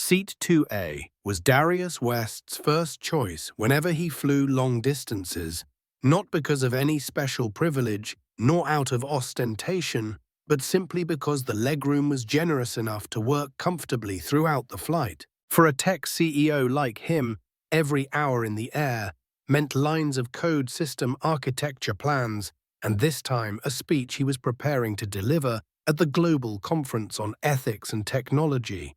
Seat 2A was Darius West's first choice whenever he flew long distances, not because of any special privilege nor out of ostentation, but simply because the legroom was generous enough to work comfortably throughout the flight. For a tech CEO like him, every hour in the air meant lines of code system architecture plans, and this time a speech he was preparing to deliver at the Global Conference on Ethics and Technology,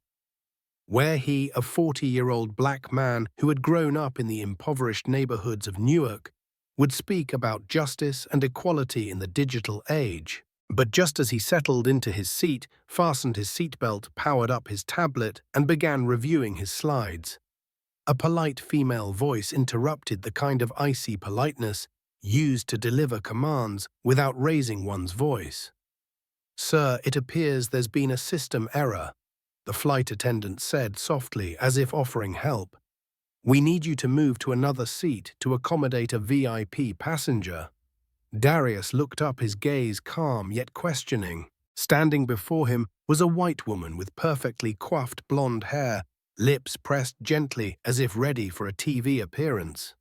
where he, a 40-year-old black man who had grown up in the impoverished neighborhoods of Newark, would speak about justice and equality in the digital age. But just as he settled into his seat, fastened his seatbelt, powered up his tablet, and began reviewing his slides, a polite female voice interrupted the kind of icy politeness used to deliver commands without raising one's voice. "Sir, it appears there's been a system error," the flight attendant said softly, as if offering help. "We need you to move to another seat to accommodate a VIP passenger." Darius looked up, his gaze calm yet questioning. Standing before him was a white woman with perfectly coiffed blonde hair, lips pressed gently as if ready for a TV appearance.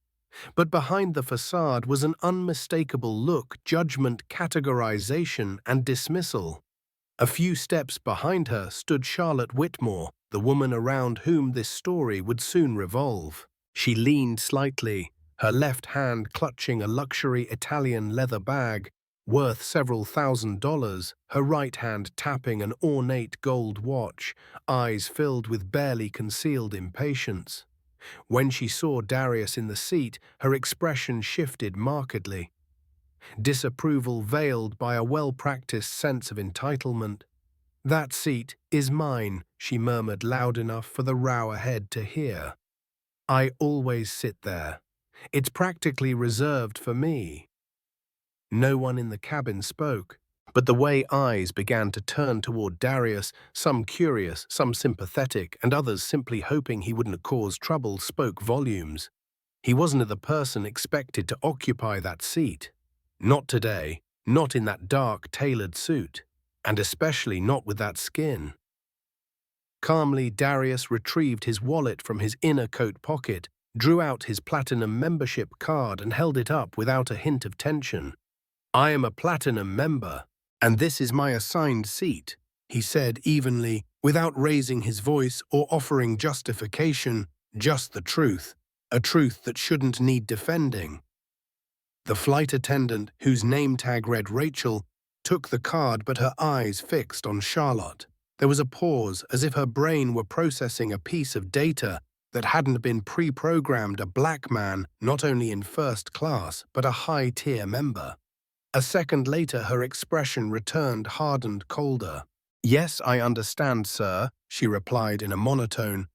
But behind the facade was an unmistakable look, judgment, categorization, and dismissal. A few steps behind her stood Charlotte Whitmore, the woman around whom this story would soon revolve. She leaned slightly, her left hand clutching a luxury Italian leather bag worth several $1,000s, her right hand tapping an ornate gold watch, eyes filled with barely concealed impatience. When she saw Darius in the seat, her expression shifted markedly. Disapproval veiled by a well-practiced sense of entitlement. "That seat is mine," she murmured loud enough for the row ahead to hear. "I always sit there. It's practically reserved for me." No one in the cabin spoke, but the way eyes began to turn toward Darius, some curious, some sympathetic, and others simply hoping he wouldn't cause trouble, spoke volumes. He wasn't the person expected to occupy that seat. Not today, not in that dark, tailored suit, and especially not with that skin. Calmly, Darius retrieved his wallet from his inner coat pocket, drew out his platinum membership card, and held it up without a hint of tension. "I am a platinum member, and this is my assigned seat," he said evenly, without raising his voice or offering justification, just the truth, a truth that shouldn't need defending. The flight attendant, whose name tag read Rachel, took the card, but her eyes fixed on Charlotte. There was a pause, as if her brain were processing a piece of data that hadn't been pre-programmed. A black man, not only in first class, but a high-tier member. A second later, her expression returned, hardened, colder. "Yes, I understand, sir," she replied in a monotone,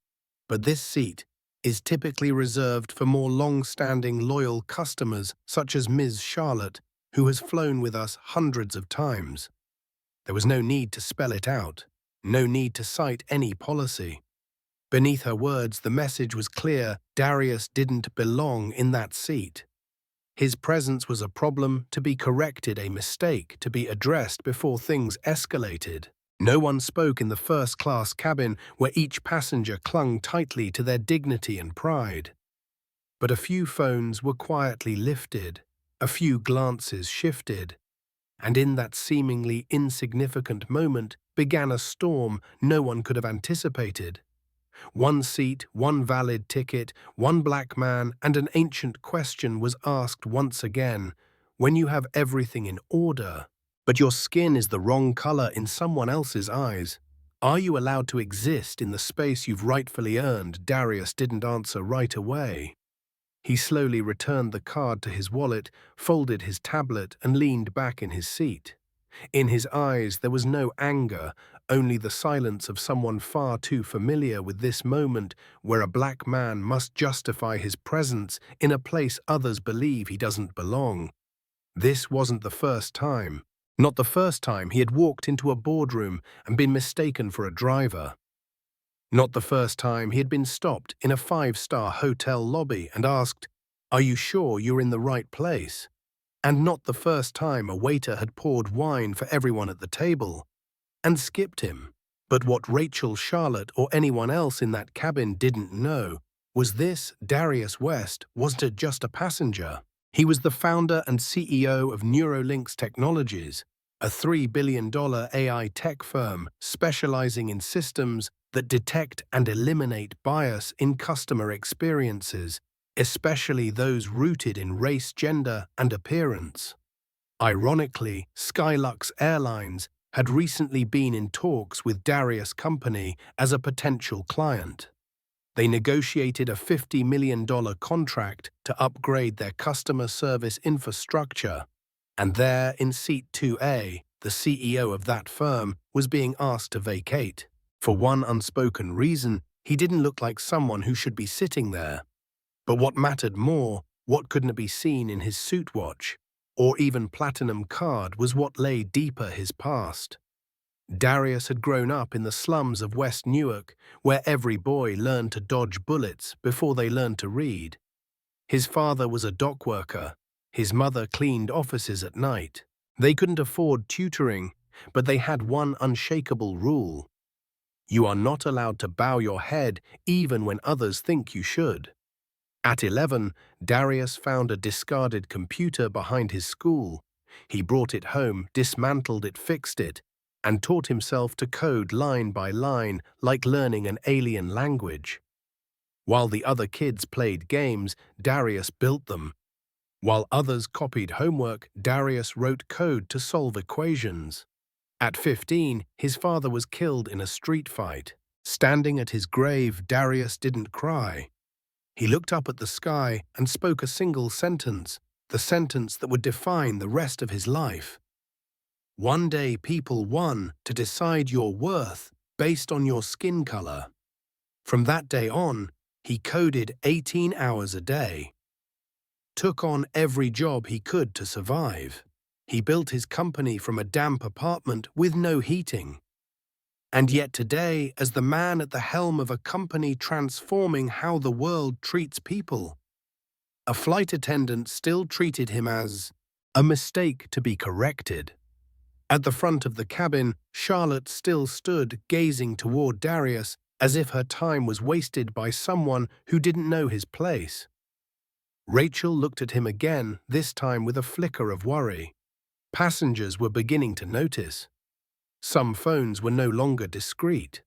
"but this seat is typically reserved for more long-standing loyal customers such as Ms. Charlotte, who has flown with us hundreds of times." There was no need to spell it out, no need to cite any policy. Beneath her words, the message was clear: Darius didn't belong in that seat. His presence was a problem to be corrected, a mistake to be addressed before things escalated. No one spoke in the first-class cabin, where each passenger clung tightly to their dignity and pride. But a few phones were quietly lifted, a few glances shifted, and in that seemingly insignificant moment began a storm no one could have anticipated. One seat, one valid ticket, one black man, and an ancient question was asked once again. When you have everything in order, but your skin is the wrong color in someone else's eyes, are you allowed to exist in the space you've rightfully earned? Darius didn't answer right away. He slowly returned the card to his wallet, folded his tablet, and leaned back in his seat. In his eyes there was no anger, only the silence of someone far too familiar with this moment, where a black man must justify his presence in a place others believe he doesn't belong. This wasn't the first time. Not the first time he had walked into a boardroom and been mistaken for a driver. Not the first time he had been stopped in a 5-star hotel lobby and asked, "Are you sure you're in the right place?" And not the first time a waiter had poured wine for everyone at the table and skipped him. But what Rachel, Charlotte, or anyone else in that cabin didn't know was this: Darius West wasn't just a passenger. He was the founder and CEO of Neurolinks Technologies, a $3 billion AI tech firm specializing in systems that detect and eliminate bias in customer experiences, especially those rooted in race, gender, and appearance. Ironically, SkyLux Airlines had recently been in talks with Darius' company as a potential client. They negotiated a $50 million contract to upgrade their customer service infrastructure, and there in seat 2A, the CEO of that firm was being asked to vacate. For one unspoken reason, he didn't look like someone who should be sitting there. But what mattered more, what couldn't be seen in his suit watch, or even platinum card, was what lay deeper his past. Darius had grown up in the slums of West Newark, where every boy learned to dodge bullets before they learned to read. His father was a dock worker. His mother cleaned offices at night. They couldn't afford tutoring, but they had one unshakable rule: you are not allowed to bow your head even when others think you should. At 11, Darius found a discarded computer behind his school. He brought it home, dismantled it, fixed it, and taught himself to code line by line like learning an alien language. While the other kids played games, Darius built them. While others copied homework, Darius wrote code to solve equations. At 15, his father was killed in a street fight. Standing at his grave, Darius didn't cry. He looked up at the sky and spoke a single sentence, the sentence that would define the rest of his life. One day people won to decide your worth based on your skin color. From that day on, he coded 18 hours a day, took on every job he could to survive. He built his company from a damp apartment with no heating. And yet today, as the man at the helm of a company transforming how the world treats people, a flight attendant still treated him as a mistake to be corrected. At the front of the cabin, Charlotte still stood, gazing toward Darius as if her time was wasted by someone who didn't know his place. Rachel looked at him again, this time with a flicker of worry. Passengers were beginning to notice. Some phones were no longer discreet.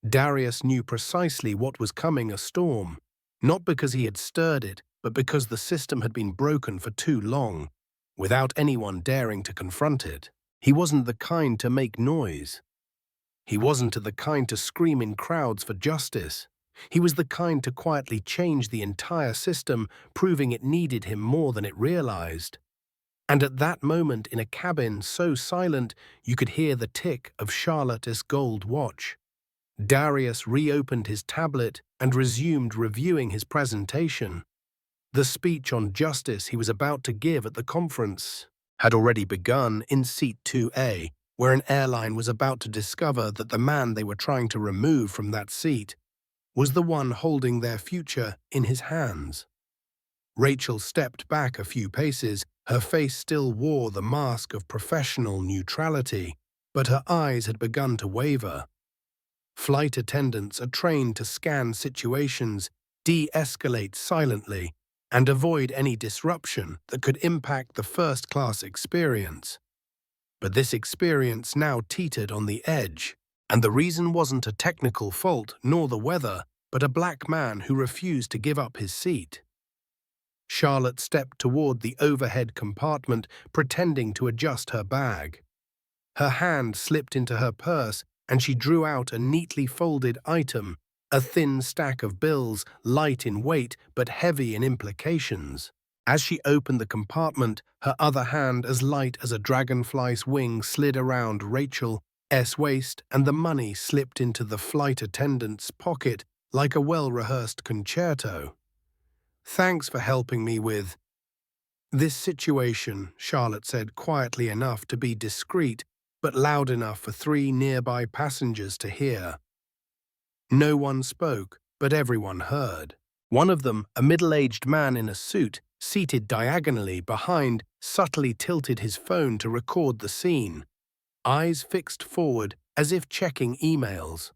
Darius knew precisely what was coming: a storm, not because he had stirred it, but because the system had been broken for too long, without anyone daring to confront it. He wasn't the kind to make noise. He wasn't the kind to scream in crowds for justice. He was the kind to quietly change the entire system, proving it needed him more than it realized. And at that moment, in a cabin so silent you could hear the tick of Charlotte's gold watch, Darius reopened his tablet and resumed reviewing his presentation. The speech on justice he was about to give at the conference had already begun in seat 2A, where an airline was about to discover that the man they were trying to remove from that seat was the one holding their future in his hands. Rachel stepped back a few paces. Her face still wore the mask of professional neutrality, but her eyes had begun to waver. Flight attendants are trained to scan situations, de-escalate silently, and avoid any disruption that could impact the first-class experience. But this experience now teetered on the edge, and the reason wasn't a technical fault nor the weather, but a black man who refused to give up his seat. Charlotte stepped toward the overhead compartment, pretending to adjust her bag. Her hand slipped into her purse, and she drew out a neatly folded item, a thin stack of bills, light in weight but heavy in implications. As she opened the compartment, her other hand, as light as a dragonfly's wing, slid around Rachel's waist, and the money slipped into the flight attendant's pocket like a well-rehearsed concerto. "Thanks for helping me with this situation," Charlotte said, quietly enough to be discreet, but loud enough for 3 nearby passengers to hear. No one spoke, but everyone heard. One of them, a middle-aged man in a suit, seated diagonally behind, subtly tilted his phone to record the scene. Eyes fixed forward, as if checking emails.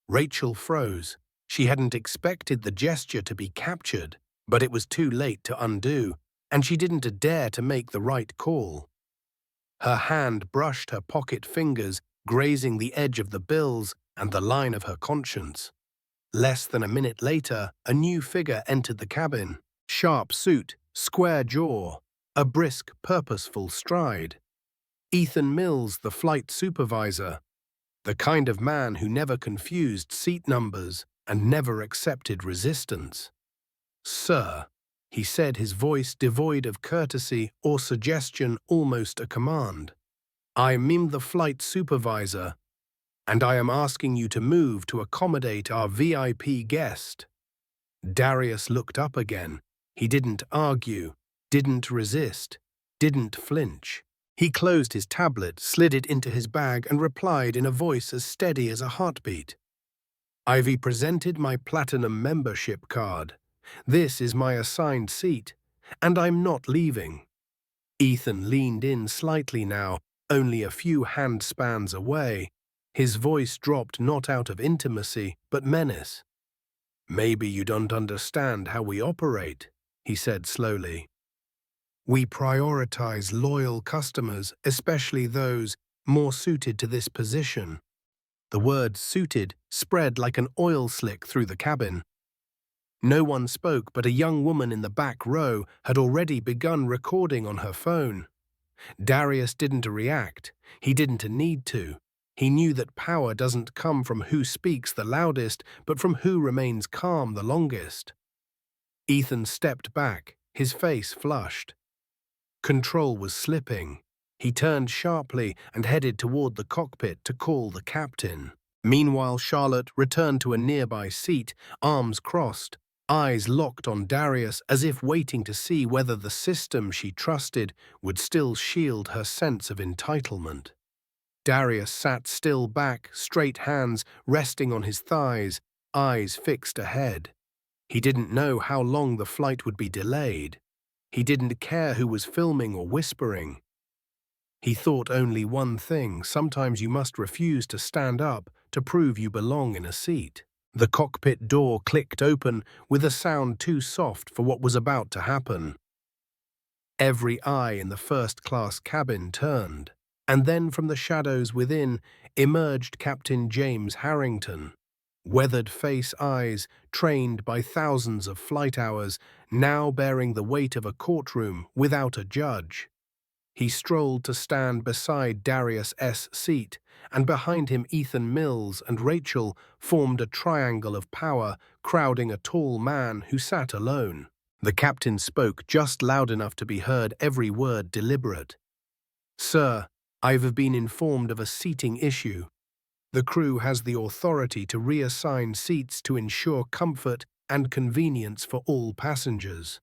Rachel froze. She hadn't expected the gesture to be captured, but it was too late to undo, and she didn't dare to make the right call. Her hand brushed her pocket fingers, grazing the edge of the bills and the line of her conscience. Less than a minute later, a new figure entered the cabin. Sharp suit, square jaw, a brisk, purposeful stride. Ethan Mills, the flight supervisor, the kind of man who never confused seat numbers and never accepted resistance. "Sir," he said, his voice devoid of courtesy or suggestion, almost a command. "I'm the flight supervisor, and I am asking you to move to accommodate our VIP guest." Darius looked up again. He didn't argue, didn't resist, didn't flinch. He closed his tablet, slid it into his bag, and replied in a voice as steady as a heartbeat. "I've presented my platinum membership card. This is my assigned seat, and I'm not leaving." Ethan leaned in slightly now, only a few handspans away. His voice dropped not out of intimacy, but menace. "Maybe you don't understand how we operate," he said slowly. "We prioritize loyal customers, especially those more suited to this position." The word "suited" spread like an oil slick through the cabin. No one spoke, but a young woman in the back row had already begun recording on her phone. Darius didn't react. He didn't need to. He knew that power doesn't come from who speaks the loudest, but from who remains calm the longest. Ethan stepped back, his face flushed. Control was slipping. He turned sharply and headed toward the cockpit to call the captain. Meanwhile, Charlotte returned to a nearby seat, arms crossed, eyes locked on Darius as if waiting to see whether the system she trusted would still shield her sense of entitlement. Darius sat still back, straight hands resting on his thighs, eyes fixed ahead. He didn't know how long the flight would be delayed. He didn't care who was filming or whispering. He thought only one thing: sometimes you must refuse to stand up to prove you belong in a seat. The cockpit door clicked open with a sound too soft for what was about to happen. Every eye in the first-class cabin turned, and then from the shadows within emerged Captain James Harrington. Weathered face, eyes trained by thousands of flight hours, now bearing the weight of a courtroom without a judge. He strolled to stand beside Darius' seat, and behind him Ethan Mills and Rachel formed a triangle of power, crowding a tall man who sat alone. The captain spoke just loud enough to be heard, every word deliberate. "Sir, I've been informed of a seating issue. The crew has the authority to reassign seats to ensure comfort and convenience for all passengers."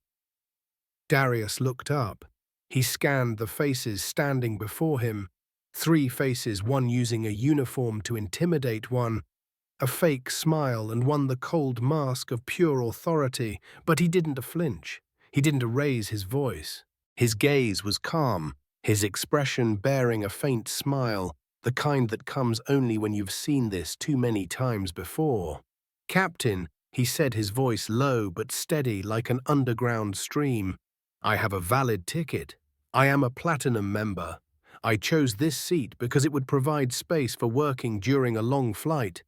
Darius looked up. He scanned the faces standing before him. 3 faces, one using a uniform to intimidate one, a fake smile, and one the cold mask of pure authority. But he didn't flinch. He didn't raise his voice. His gaze was calm, his expression bearing a faint smile, the kind that comes only when you've seen this too many times before. "Captain," he said, his voice low but steady like an underground stream, "I have a valid ticket. I am a platinum member. I chose this seat because it would provide space for working during a long flight.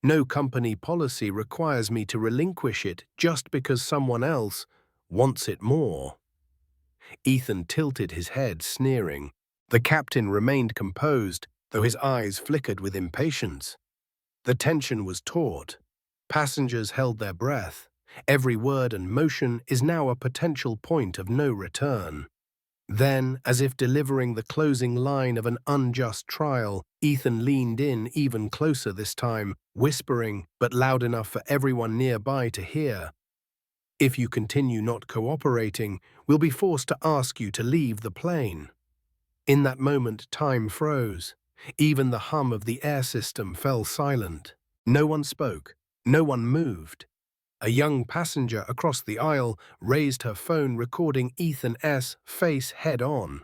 No company policy requires me to relinquish it just because someone else wants it more." Ethan tilted his head, sneering. The captain remained composed, though his eyes flickered with impatience. The tension was taut. Passengers held their breath. Every word and motion is now a potential point of no return. Then, as if delivering the closing line of an unjust trial, Ethan leaned in even closer this time, whispering, but loud enough for everyone nearby to hear. "If you continue not cooperating, we'll be forced to ask you to leave the plane." In that moment, time froze. Even the hum of the air system fell silent. No one spoke. No one moved. A young passenger across the aisle raised her phone, recording Ethan's face head-on.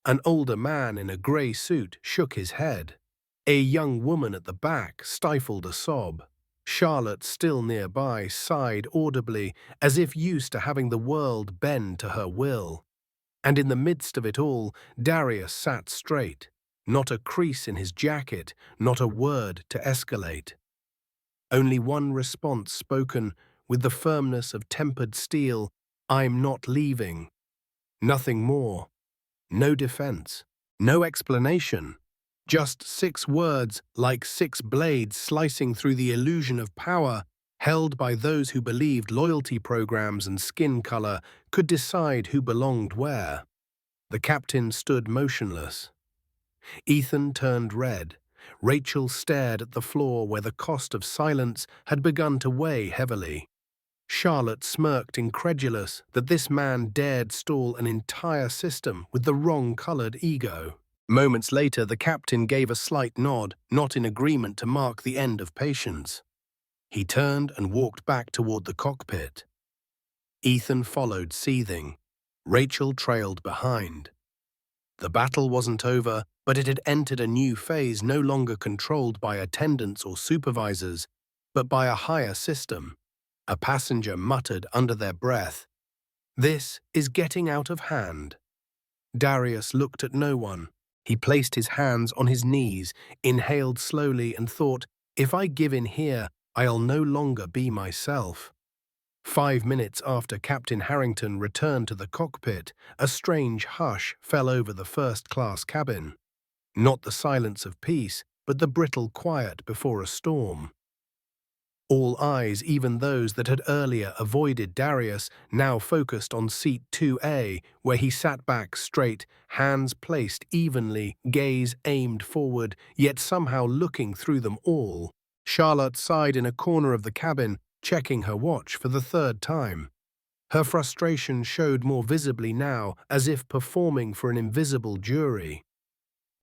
An older man in a grey suit shook his head. A young woman at the back stifled a sob. Charlotte, still nearby, sighed audibly, as if used to having the world bend to her will. And in the midst of it all, Darius sat straight. Not a crease in his jacket, not a word to escalate. Only one response spoken, with the firmness of tempered steel: "I'm not leaving." Nothing more. No defense. No explanation. Just 6 words, like 6 blades slicing through the illusion of power held by those who believed loyalty programs and skin color could decide who belonged where. The captain stood motionless. Ethan turned red. Rachel stared at the floor where the cost of silence had begun to weigh heavily. Charlotte smirked, incredulous that this man dared stall an entire system with the wrong-colored ego. Moments later, the captain gave a slight nod, not in agreement, to mark the end of patience. He turned and walked back toward the cockpit. Ethan followed, seething. Rachel trailed behind. The battle wasn't over, but it had entered a new phase, no longer controlled by attendants or supervisors, but by a higher system. A passenger muttered under their breath, "This is getting out of hand." Darius looked at no one. He placed his hands on his knees, inhaled slowly, and thought, "If I give in here, I'll no longer be myself." 5 minutes after Captain Harrington returned to the cockpit, a strange hush fell over the first-class cabin. Not the silence of peace, but the brittle quiet before a storm. All eyes, even those that had earlier avoided Darius, now focused on seat 2A, where he sat back straight, hands placed evenly, gaze aimed forward, yet somehow looking through them all. Charlotte sighed in a corner of the cabin, checking her watch for the 3rd time. Her frustration showed more visibly now, as if performing for an invisible jury.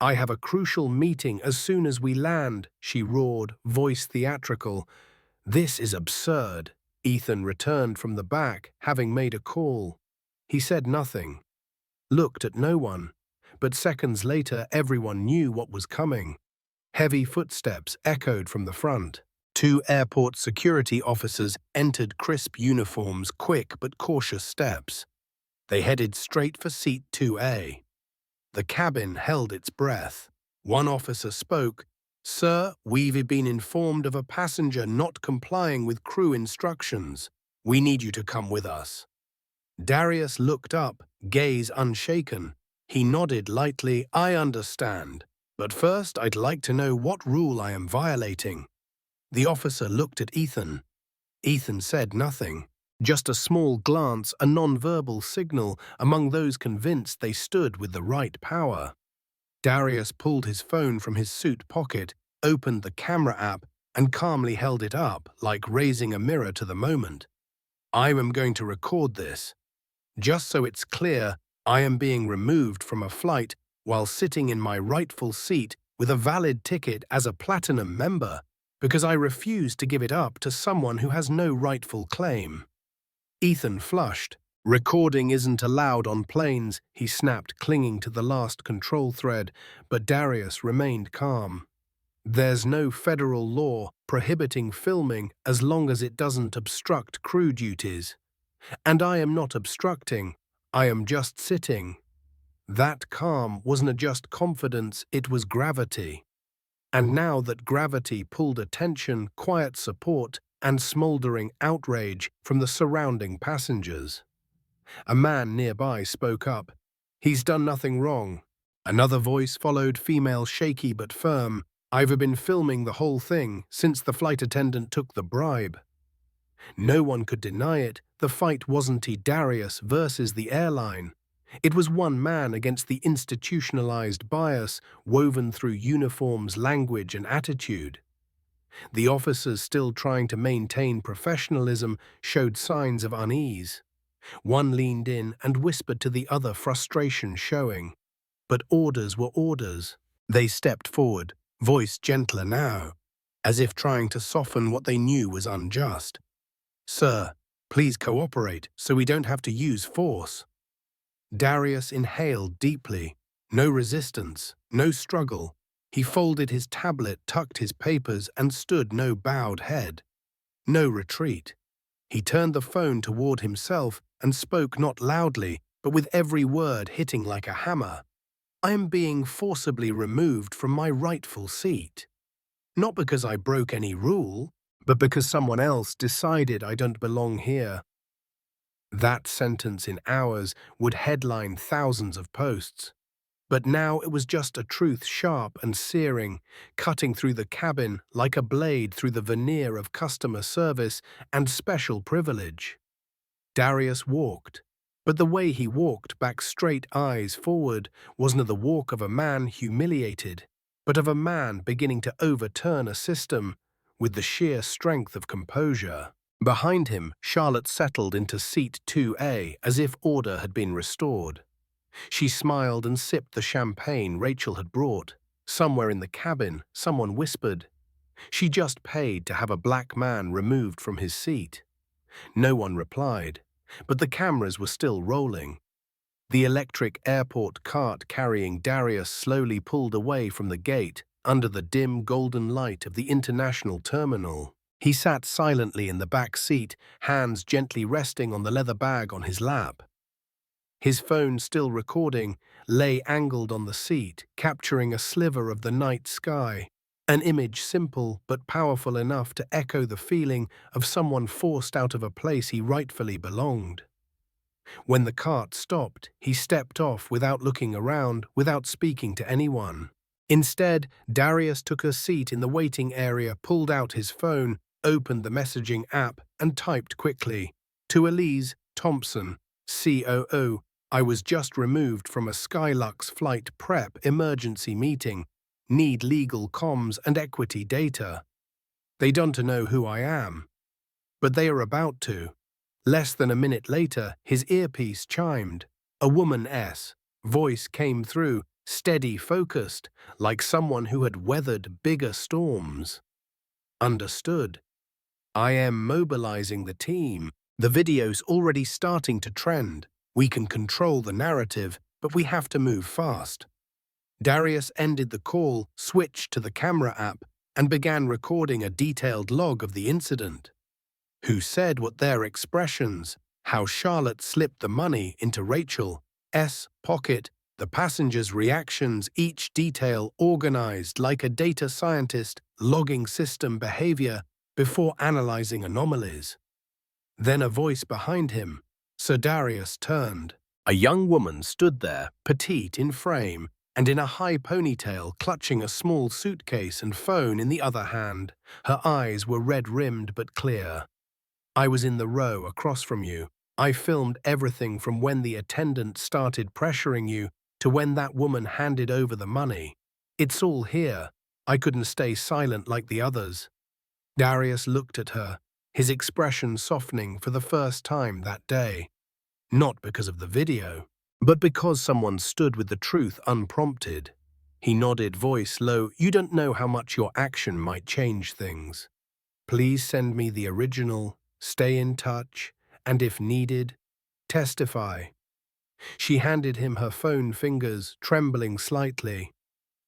"I have a crucial meeting as soon as we land," she roared, voice theatrical. "This is absurd." Ethan returned from the back, having made a call. He said nothing, looked at no one, but seconds later everyone knew what was coming. Heavy footsteps echoed from the front. 2 airport security officers entered, crisp uniforms, quick but cautious steps. They headed straight for seat 2A. The cabin held its breath. One officer spoke, "Sir, we've been informed of a passenger not complying with crew instructions. We need you to come with us." Darius looked up, gaze unshaken. He nodded lightly, "I understand. But first I'd like to know what rule I am violating." The officer looked at Ethan. Ethan said nothing. Just a small glance, a non-verbal signal among those convinced they stood with the right power. Darius pulled his phone from his suit pocket, opened the camera app, and calmly held it up, like raising a mirror to the moment. "I am going to record this. Just so it's clear, I am being removed from a flight while sitting in my rightful seat with a valid ticket as a platinum member, because I refuse to give it up to someone who has no rightful claim." Ethan flushed. "Recording isn't allowed on planes," he snapped, clinging to the last control thread, but Darius remained calm. "There's no federal law prohibiting filming as long as it doesn't obstruct crew duties. And I am not obstructing, I am just sitting." That calm wasn't just confidence, it was gravity. And now that gravity pulled attention, quiet support, and smoldering outrage from the surrounding passengers. A man nearby spoke up. "He's done nothing wrong." Another voice followed, female, shaky but firm. "I've been filming the whole thing since the flight attendant took the bribe." No one could deny it. The fight wasn't Darius versus the airline. It was one man against the institutionalized bias woven through uniforms, language, and attitude. The officers, still trying to maintain professionalism, showed signs of unease. One leaned in and whispered to the other, frustration showing. But orders were orders. They stepped forward, voice gentler now, as if trying to soften what they knew was unjust. "Sir, please cooperate so we don't have to use force." Darius inhaled deeply. No resistance, no struggle, He folded his tablet, tucked his papers, and stood no bowed head. No retreat. He turned the phone toward himself and spoke not loudly, but with every word hitting like a hammer. I am being forcibly removed from my rightful seat. Not because I broke any rule, but because someone else decided I don't belong here. That sentence in hours would headline thousands of posts. But now it was just a truth sharp and searing, cutting through the cabin like a blade through the veneer of customer service and special privilege. Darius walked, but the way he walked, back straight eyes forward, wasn't the walk of a man humiliated, but of a man beginning to overturn a system with the sheer strength of composure. Behind him, Charlotte settled into seat 2A as if order had been restored. She smiled and sipped the champagne Rachel had brought. Somewhere in the cabin, someone whispered, "She just paid to have a black man removed from his seat." No one replied, but the cameras were still rolling. The electric airport cart carrying Darius slowly pulled away from the gate under the dim golden light of the international terminal. He sat silently in the back seat, hands gently resting on the leather bag on his lap. His phone, still recording, lay angled on the seat, capturing a sliver of the night sky, an image simple but powerful enough to echo the feeling of someone forced out of a place he rightfully belonged. When the cart stopped, he stepped off without looking around, without speaking to anyone. Instead, Darius took a seat in the waiting area, pulled out his phone, opened the messaging app, and typed quickly, "To Elise Thompson, COO, I was just removed from a SkyLux flight prep emergency meeting. Need legal comms and equity data. They don't know who I am, but they are about to." Less than a minute later, his earpiece chimed. A woman's voice came through, steady, focused, like someone who had weathered bigger storms. "Understood. I am mobilizing the team. The video's already starting to trend. We can control the narrative, but we have to move fast." Darius ended the call, switched to the camera app, and began recording a detailed log of the incident. Who said what, their expressions, how Charlotte slipped the money into Rachel's pocket, the passengers' reactions, each detail organized like a data scientist logging system behavior before analyzing anomalies. Then a voice behind him. Sir Darius turned. A young woman stood there, petite in frame, and in a high ponytail, clutching a small suitcase and phone in the other hand. Her eyes were red-rimmed but clear. "I was in the row across from you. I filmed everything from when the attendant started pressuring you to when that woman handed over the money. It's all here. I couldn't stay silent like the others." Darius looked at her, his expression softening for the first time that day. Not because of the video, but because someone stood with the truth unprompted. He nodded, voice low, "You don't know how much your action might change things. Please send me the original, stay in touch, and if needed, testify." She handed him her phone, fingers trembling slightly.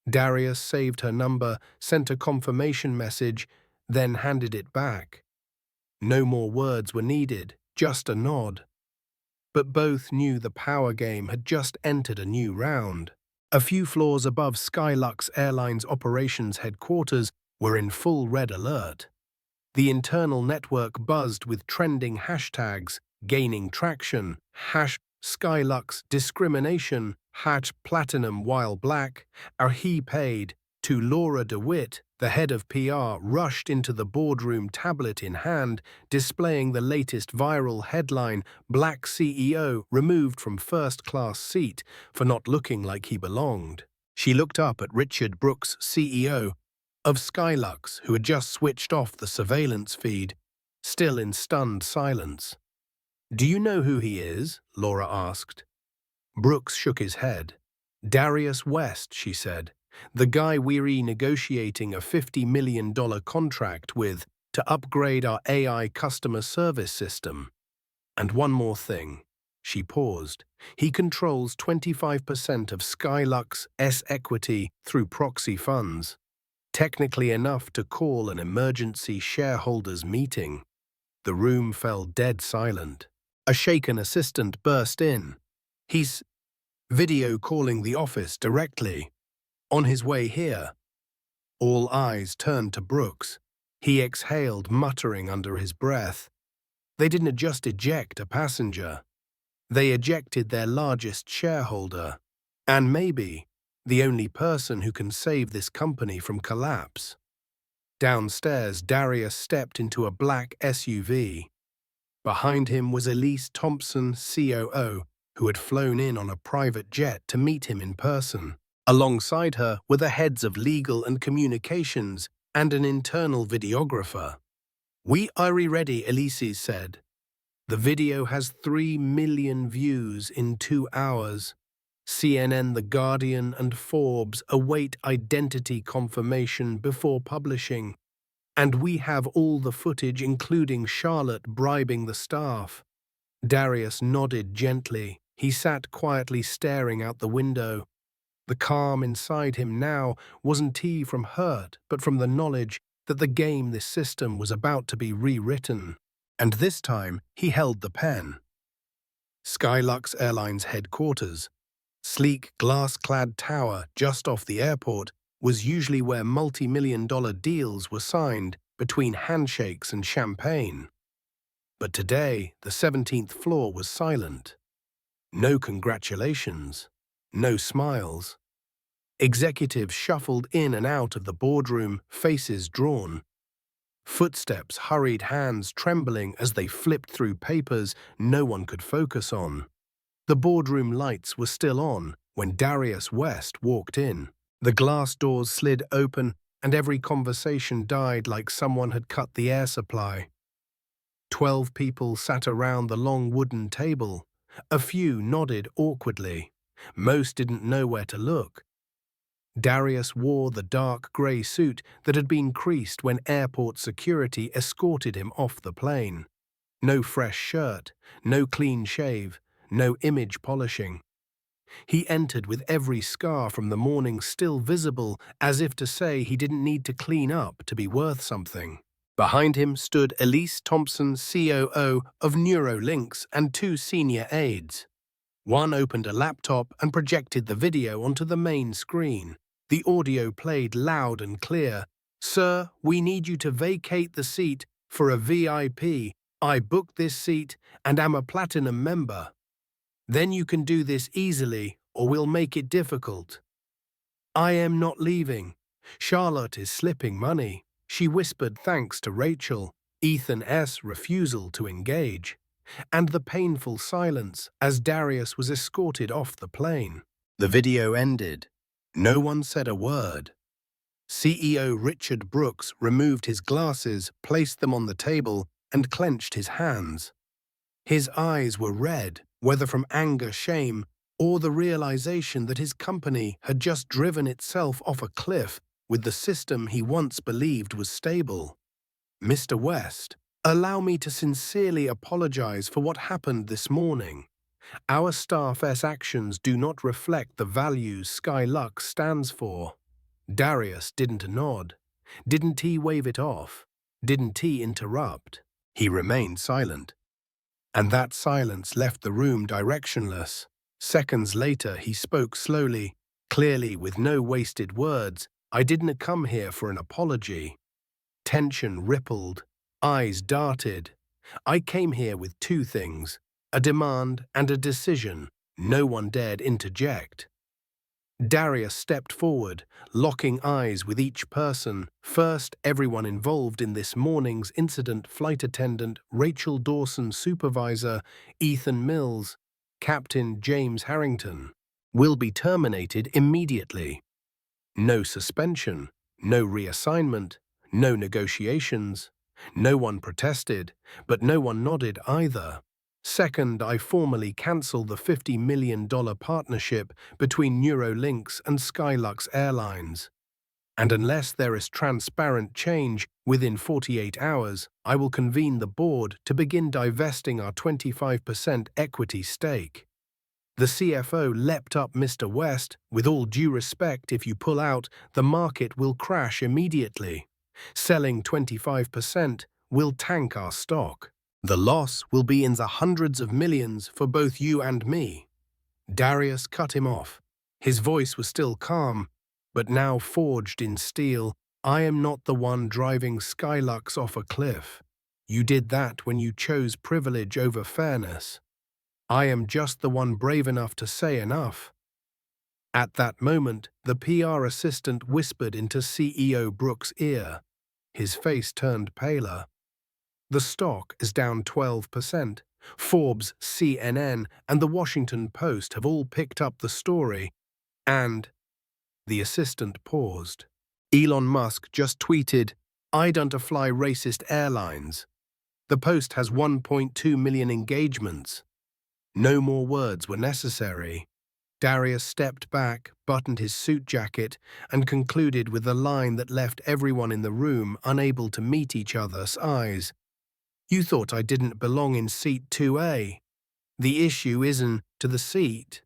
Darius saved her number, sent a confirmation message, then handed it back. No more words were needed, just a nod. But both knew the power game had just entered a new round. A few floors above SkyLux Airlines operations headquarters were in full red alert. The internal network buzzed with trending hashtags, gaining traction, #SkyLux discrimination, #platinum while black, are he paid, to Laura DeWitt. The head of PR rushed into the boardroom, tablet in hand, displaying the latest viral headline, "Black CEO removed from first-class seat for not looking like he belonged." She looked up at Richard Brooks, CEO of SkyLux, who had just switched off the surveillance feed, still in stunned silence. "Do you know who he is?" Laura asked. Brooks shook his head. "Darius West," she said. "The guy we're renegotiating a $50 million contract with to upgrade our AI customer service system. And one more thing. She paused. He controls 25% of SkyLux equity through proxy funds, technically enough to call an emergency shareholders meeting. The room fell dead silent. A shaken assistant burst in. He's video calling the office directly. On his way here. All eyes turned to Brooks. He exhaled, muttering under his breath. They didn't just eject a passenger. They ejected their largest shareholder, and maybe the only person who can save this company from collapse. Downstairs, Darius stepped into a black SUV. Behind him was Elise Thompson, COO, who had flown in on a private jet to meet him in person. Alongside her were the heads of legal and communications and an internal videographer. "We are ready," Elise said. "The video has 3 million views in 2 hours. CNN, The Guardian, and Forbes await identity confirmation before publishing. And we have all the footage, including Charlotte bribing the staff." Darius nodded gently. He sat quietly staring out the window. The calm inside him now wasn't from hurt, but from the knowledge that the game this system was about to be rewritten. And this time, he held the pen. SkyLux Airlines headquarters, sleek glass-clad tower just off the airport, was usually where multi-million-dollar deals were signed between handshakes and champagne. But today, the 17th floor was silent. No congratulations. No smiles. Executives shuffled in and out of the boardroom, faces drawn. Footsteps hurried, hands trembling as they flipped through papers no one could focus on. The boardroom lights were still on when Darius West walked in. The glass doors slid open and every conversation died like someone had cut the air supply. 12 people sat around the long wooden table. A few nodded awkwardly. Most didn't know where to look. Darius wore the dark grey suit that had been creased when airport security escorted him off the plane. No fresh shirt, no clean shave, no image polishing. He entered with every scar from the morning still visible, as if to say he didn't need to clean up to be worth something. Behind him stood Elise Thompson, COO of Neurolinks, and 2 senior aides. One opened a laptop and projected the video onto the main screen. The audio played loud and clear. "Sir, we need you to vacate the seat for a VIP. I booked this seat and am a platinum member. Then you can do this easily, or we'll make it difficult." "I am not leaving. Charlotte is slipping money." She whispered thanks to Rachel. Ethan's refusal to engage. And the painful silence as Darius was escorted off the plane. The video ended. No one said a word. CEO Richard Brooks removed his glasses, placed them on the table, and clenched his hands. His eyes were red, whether from anger, shame, or the realization that his company had just driven itself off a cliff with the system he once believed was stable. "Mr. West, allow me to sincerely apologize for what happened this morning. Our staff's actions do not reflect the values SkyLux stands for." Darius didn't nod. Didn't he wave it off? Didn't he interrupt? He remained silent. And that silence left the room directionless. Seconds later, he spoke slowly, clearly, with no wasted words. "I didn't come here for an apology." Tension rippled. Eyes darted. "I came here with 2 things, a demand and a decision." No one dared interject. Darius stepped forward, locking eyes with each person. First, everyone involved in this morning's incident: flight attendant Rachel Dawson, supervisor Ethan Mills, Captain James Harrington, will be terminated immediately. No suspension, no reassignment, no negotiations. No one protested, but no one nodded either. Second, I formally cancel the $50 million partnership between Neurolinks and SkyLux Airlines. And unless there is transparent change within 48 hours, I will convene the board to begin divesting our 25% equity stake. The CFO leapt up. Mr. West, with all due respect, if you pull out, the market will crash immediately. Selling 25% will tank our stock. The loss will be in the hundreds of millions for both you and me. Darius cut him off. His voice was still calm, but now forged in steel. I am not the one driving SkyLux off a cliff. You did that when you chose privilege over fairness. I am just the one brave enough to say enough. At that moment, the PR assistant whispered into CEO Brooks' ear. His face turned paler. The stock is down 12%. Forbes, CNN, and the Washington Post have all picked up the story. And the assistant paused. Elon Musk just tweeted, "I don't fly racist airlines." The Post has 1.2 million engagements. No more words were necessary. Darius stepped back, buttoned his suit jacket, and concluded with a line that left everyone in the room unable to meet each other's eyes. You thought I didn't belong in seat 2A. The issue isn't to the seat.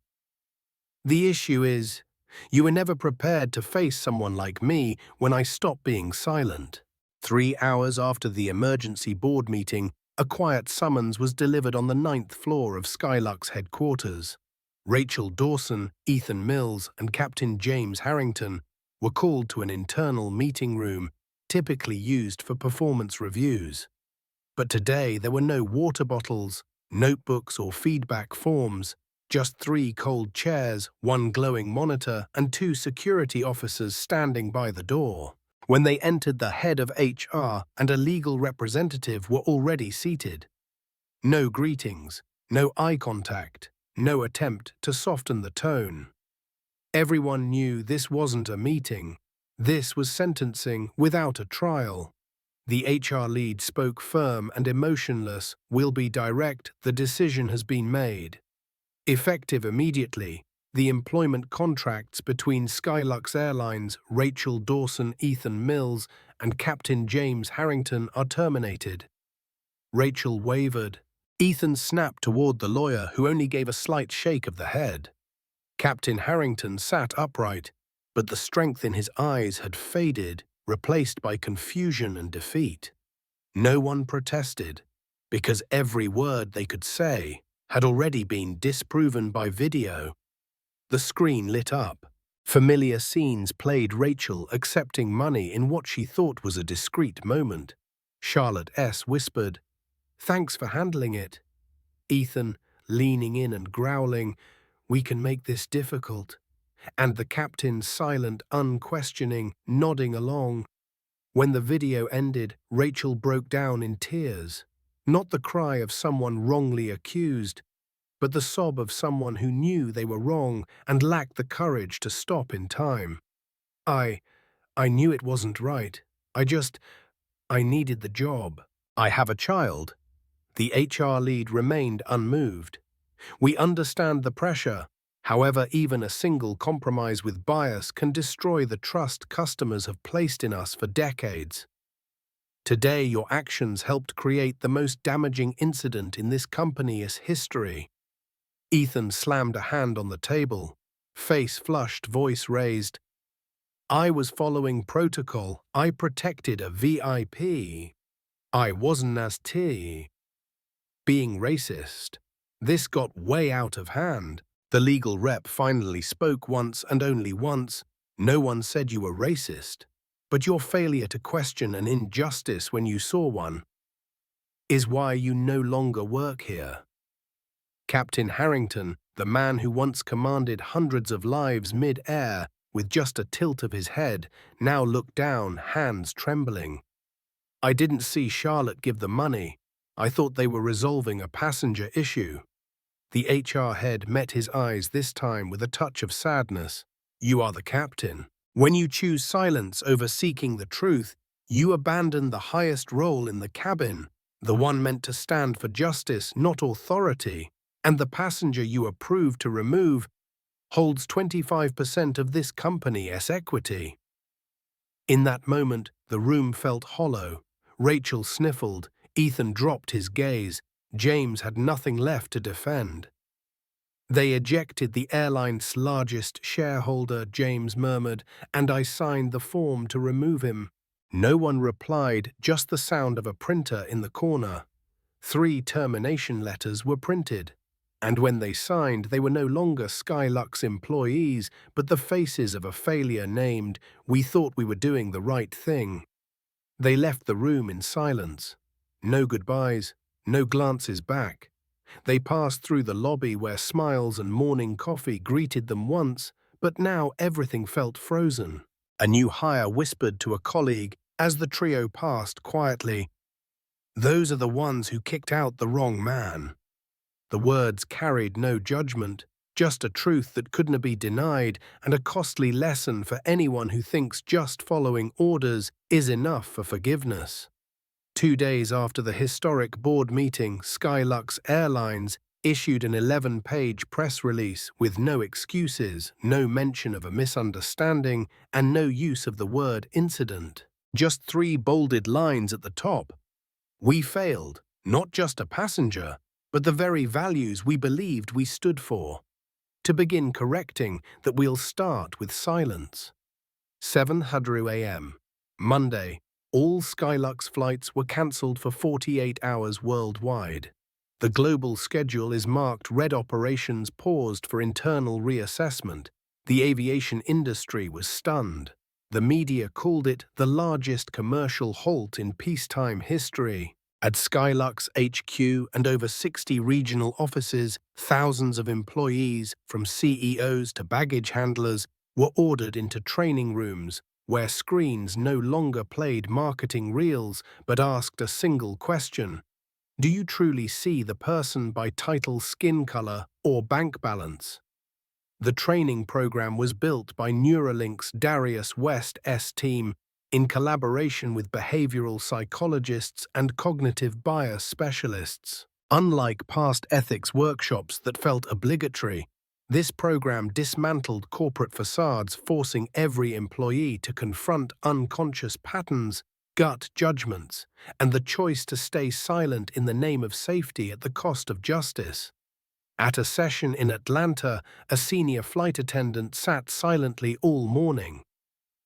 The issue is, you were never prepared to face someone like me when I stopped being silent. 3 hours after the emergency board meeting, a quiet summons was delivered on the 9th floor of SkyLux headquarters. Rachel Dawson, Ethan Mills, and Captain James Harrington were called to an internal meeting room, typically used for performance reviews. But today there were no water bottles, notebooks, or feedback forms, just 3 cold chairs, 1 glowing monitor, and 2 security officers standing by the door. When they entered, the head of HR and a legal representative were already seated. No greetings, no eye contact, no attempt to soften the tone. Everyone knew this wasn't a meeting. This was sentencing without a trial. The HR lead spoke firm and emotionless. "We'll be direct. The decision has been made." Effective immediately, the employment contracts between SkyLux Airlines, Rachel Dawson, Ethan Mills, and Captain James Harrington are terminated. Rachel wavered. Ethan snapped toward the lawyer, who only gave a slight shake of the head. Captain Harrington sat upright, but the strength in his eyes had faded, replaced by confusion and defeat. No one protested, because every word they could say had already been disproven by video. The screen lit up. Familiar scenes played: Rachel accepting money in what she thought was a discreet moment. Charlotte S. whispered, "Thanks for handling it." Ethan leaning in and growling, "We can make this difficult." And the captain silent, unquestioning, nodding along. When the video ended, Rachel broke down in tears. Not the cry of someone wrongly accused, but the sob of someone who knew they were wrong and lacked the courage to stop in time. I knew it wasn't right. I needed the job. I have a child." The HR lead remained unmoved. "We understand the pressure. However, even a single compromise with bias can destroy the trust customers have placed in us for decades. Today, your actions helped create the most damaging incident in this company's history." Ethan slammed a hand on the table, face flushed, voice raised. "I was following protocol. I protected a VIP. I wasn't as being racist. This got way out of hand." The legal rep finally spoke once and only once. "No one said you were racist, but your failure to question an injustice when you saw one is why you no longer work here." Captain Harrington, the man who once commanded hundreds of lives mid-air with just a tilt of his head, now looked down, hands trembling. "I didn't see Charlotte give the money. I thought they were resolving a passenger issue." The HR head met his eyes this time with a touch of sadness. "You are the captain. When you choose silence over seeking the truth, you abandon the highest role in the cabin, the one meant to stand for justice, not authority. And the passenger you approved to remove holds 25% of this company's equity." In that moment, the room felt hollow. Rachel sniffled, Ethan dropped his gaze, James had nothing left to defend. They ejected the airline's largest shareholder, James murmured, and I signed the form to remove him. No one replied, just the sound of a printer in the corner. 3 termination letters were printed. And when they signed, they were no longer SkyLux employees, but the faces of a failure named, "We thought we were doing the right thing." They left the room in silence. No goodbyes, no glances back. They passed through the lobby where smiles and morning coffee greeted them once, but now everything felt frozen. A new hire whispered to a colleague as the trio passed quietly, "Those are the ones who kicked out the wrong man." The words carried no judgment, just a truth that couldn't be denied and a costly lesson for anyone who thinks just following orders is enough for forgiveness. 2 days after the historic board meeting, SkyLux Airlines issued an 11-page press release with no excuses, no mention of a misunderstanding, and no use of the word incident. Just 3 bolded lines at the top. "We failed, not just a passenger, but the very values we believed we stood for. To begin correcting that, we'll start with silence." 7:00 a.m. Monday. All SkyLux flights were cancelled for 48 hours worldwide. The global schedule is marked red. Operations paused for internal reassessment. The aviation industry was stunned. The media called it the largest commercial halt in peacetime history. At SkyLux HQ and over 60 regional offices, thousands of employees, from CEOs to baggage handlers, were ordered into training rooms where screens no longer played marketing reels but asked a single question: do you truly see the person by title, skin color, or bank balance? The training program was built by Neuralink's Darius West's team in collaboration with behavioral psychologists and cognitive bias specialists. Unlike past ethics workshops that felt obligatory, this program dismantled corporate facades, forcing every employee to confront unconscious patterns, gut judgments, and the choice to stay silent in the name of safety at the cost of justice. At a session in Atlanta, a senior flight attendant sat silently all morning.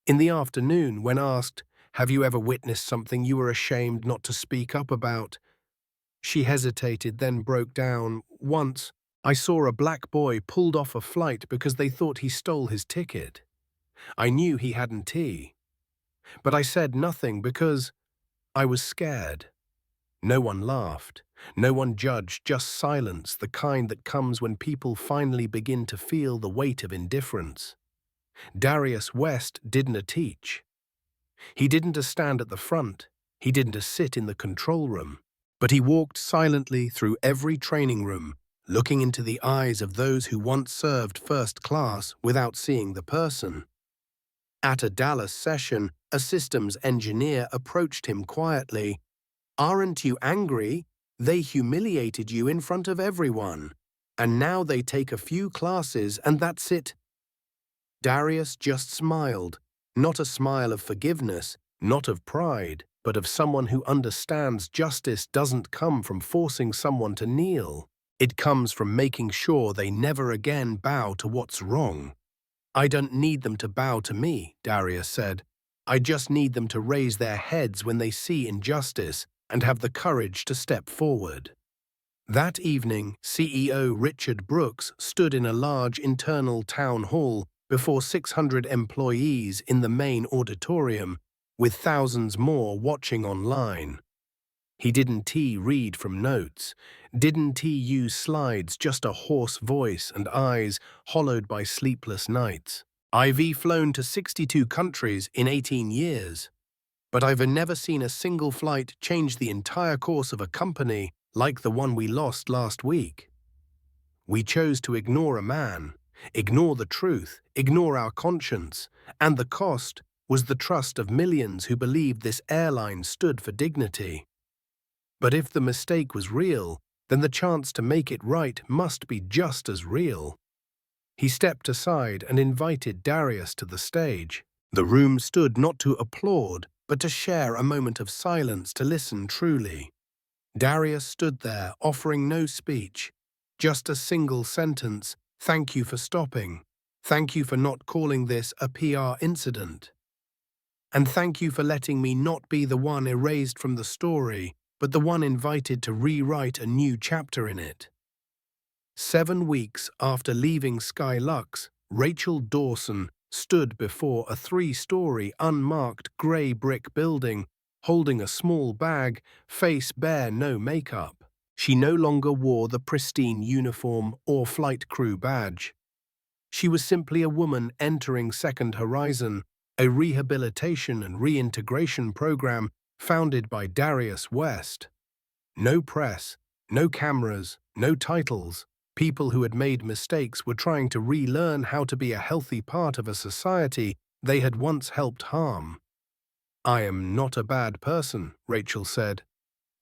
In the afternoon, when asked, "Have you ever witnessed something you were ashamed not to speak up about?" she hesitated, then broke down. "Once, I saw a black boy pulled off a flight because they thought he stole his ticket. I knew he hadn't tea, but I said nothing because I was scared." No one laughed. No one judged, just silence, the kind that comes when people finally begin to feel the weight of indifference. Darius West didn't teach. He didn't stand at the front. He didn't sit in the control room. But he walked silently through every training room, looking into the eyes of those who once served first class without seeing the person. At a Dallas session, a systems engineer approached him quietly. "Aren't you angry? They humiliated you in front of everyone. And now they take a few classes and that's it." Darius just smiled, not a smile of forgiveness, not of pride, but of someone who understands justice doesn't come from forcing someone to kneel. It comes from making sure they never again bow to what's wrong. "I don't need them to bow to me," Darius said. "I just need them to raise their heads when they see injustice and have the courage to step forward." That evening, CEO Richard Brooks stood in a large internal town hall before 600 employees in the main auditorium, with thousands more watching online. He didn't read from notes, didn't use slides, just a hoarse voice and eyes hollowed by sleepless nights. "I've flown to 62 countries in 18 years. But I've never seen a single flight change the entire course of a company like the one we lost last week. We chose to ignore a man, ignore the truth, ignore our conscience, and the cost was the trust of millions who believed this airline stood for dignity. But if the mistake was real, then the chance to make it right must be just as real." He stepped aside and invited Darius to the stage. The room stood not to applaud, but to share a moment of silence to listen truly. Darius stood there, offering no speech, just a single sentence: "Thank you for stopping. Thank you for not calling this a PR incident. And thank you for letting me not be the one erased from the story, but the one invited to rewrite a new chapter in it." 7 weeks after leaving SkyLux, Rachel Dawson stood before a 3-story unmarked grey brick building, holding a small bag, face bare, no makeup. She no longer wore the pristine uniform or flight crew badge. She was simply a woman entering Second Horizon, a rehabilitation and reintegration program founded by Darius West. No press, no cameras, no titles. People who had made mistakes were trying to relearn how to be a healthy part of a society they had once helped harm. "I am not a bad person," Rachel said.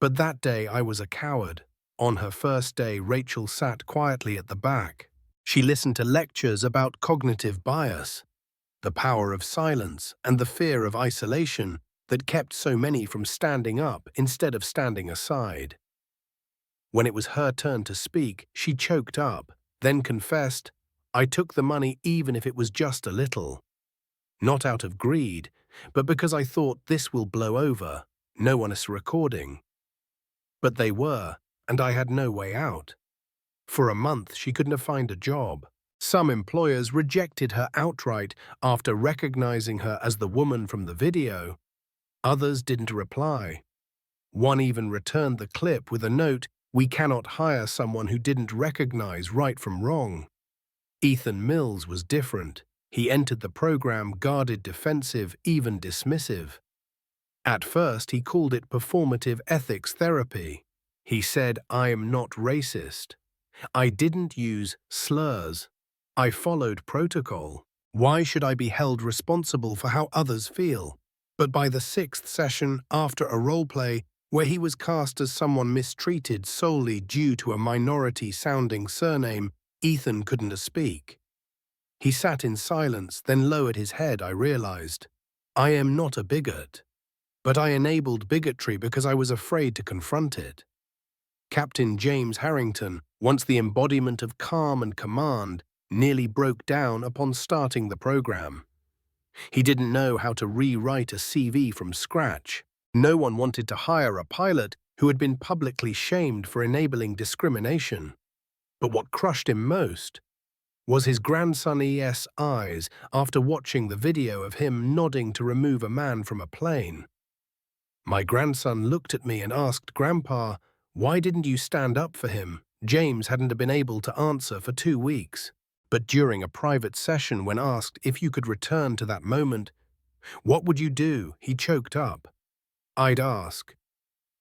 "But that day I was a coward." On her first day, Rachel sat quietly at the back. She listened to lectures about cognitive bias, the power of silence, and the fear of isolation that kept so many from standing up instead of standing aside. When it was her turn to speak, she choked up, then confessed, "I took the money even if it was just a little. Not out of greed, but because I thought this will blow over. No one is recording." But they were, and I had no way out. For a month, she couldn't find a job. Some employers rejected her outright after recognizing her as the woman from the video. Others didn't reply. One even returned the clip with a note, "We cannot hire someone who didn't recognize right from wrong." Ethan Mills was different. He entered the program guarded, defensive, even dismissive. At first, he called it performative ethics therapy. He said, "I am not racist. I didn't use slurs. I followed protocol. Why should I be held responsible for how others feel?" But by the 6th session, after a role-play where he was cast as someone mistreated solely due to a minority-sounding surname, Ethan couldn't speak. He sat in silence, then lowered his head. I realized, I am not a bigot, but I enabled bigotry because I was afraid to confront it. Captain James Harrington, once the embodiment of calm and command, nearly broke down upon starting the program. He didn't know how to rewrite a CV from scratch. No one wanted to hire a pilot who had been publicly shamed for enabling discrimination. But what crushed him most was his grandson ES eyes after watching the video of him nodding to remove a man from a plane. My grandson looked at me and asked, "Grandpa, why didn't you stand up for him?" James hadn't been able to answer for 2 weeks. But during a private session, when asked if you could return to that moment, what would you do? He choked up. I'd ask,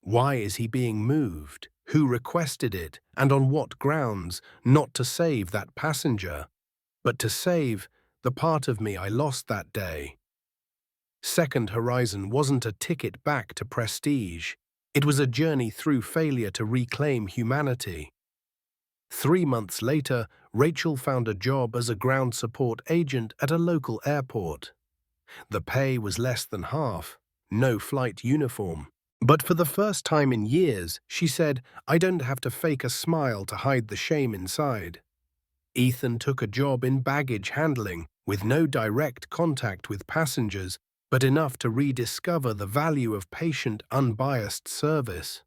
why is he being moved? Who requested it? And on what grounds? Not to save that passenger, but to save the part of me I lost that day. Second Horizon wasn't a ticket back to prestige. It was a journey through failure to reclaim humanity. 3 months later, Rachel found a job as a ground support agent at a local airport. The pay was less than half, no flight uniform. But for the first time in years, she said, I don't have to fake a smile to hide the shame inside. Ethan took a job in baggage handling with no direct contact with passengers, but enough to rediscover the value of patient, unbiased service.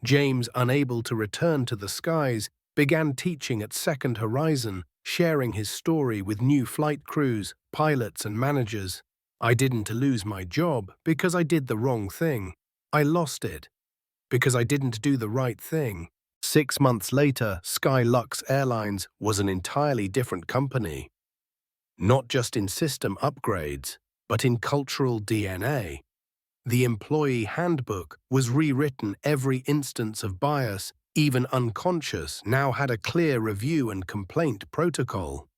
James, unable to return to the skies, began teaching at Second Horizon, sharing his story with new flight crews, pilots, and managers. I didn't lose my job because I did the wrong thing. I lost it because I didn't do the right thing. 6 months later, SkyLux Airlines was an entirely different company. Not just in system upgrades, but in cultural DNA. The employee handbook was rewritten. Every instance of bias, even unconscious, now had a clear review and complaint protocol.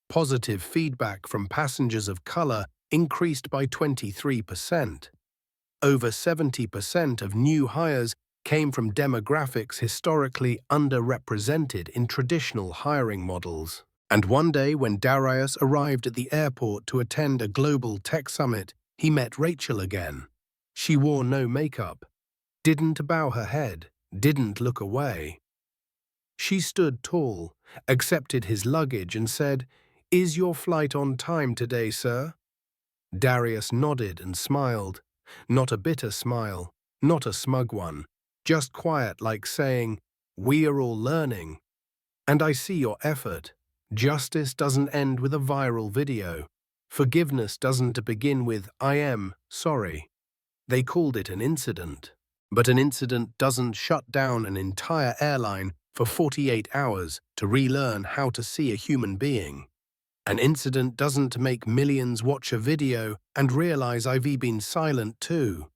Positive feedback from passengers of color increased by 23%. Over 70% of new hires came from demographics historically underrepresented in traditional hiring models. And one day when Darius arrived at the airport to attend a global tech summit, he met Rachel again. She wore no makeup, didn't bow her head, didn't look away. She stood tall, accepted his luggage and said, "Is your flight on time today, sir?" Darius nodded and smiled. Not a bitter smile, not a smug one, just quiet like saying, "We are all learning. And I see your effort. Justice doesn't end with a viral video. Forgiveness doesn't begin with, 'I am sorry.'" They called it an incident. But an incident doesn't shut down an entire airline for 48 hours to relearn how to see a human being. An incident doesn't make millions watch a video and realize I've been silent too.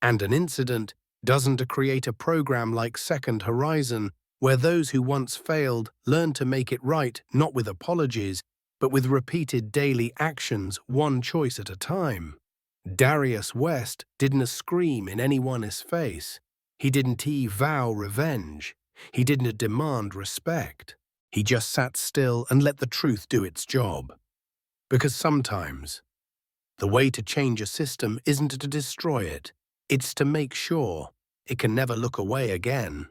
And an incident doesn't create a program like Second Horizon, where those who once failed learn to make it right not with apologies, but with repeated daily actions, one choice at a time. Darius West didn't scream in anyone's face. He didn't vow revenge. He didn't demand respect. He just sat still and let the truth do its job. Because sometimes, the way to change a system isn't to destroy it, it's to make sure it can never look away again.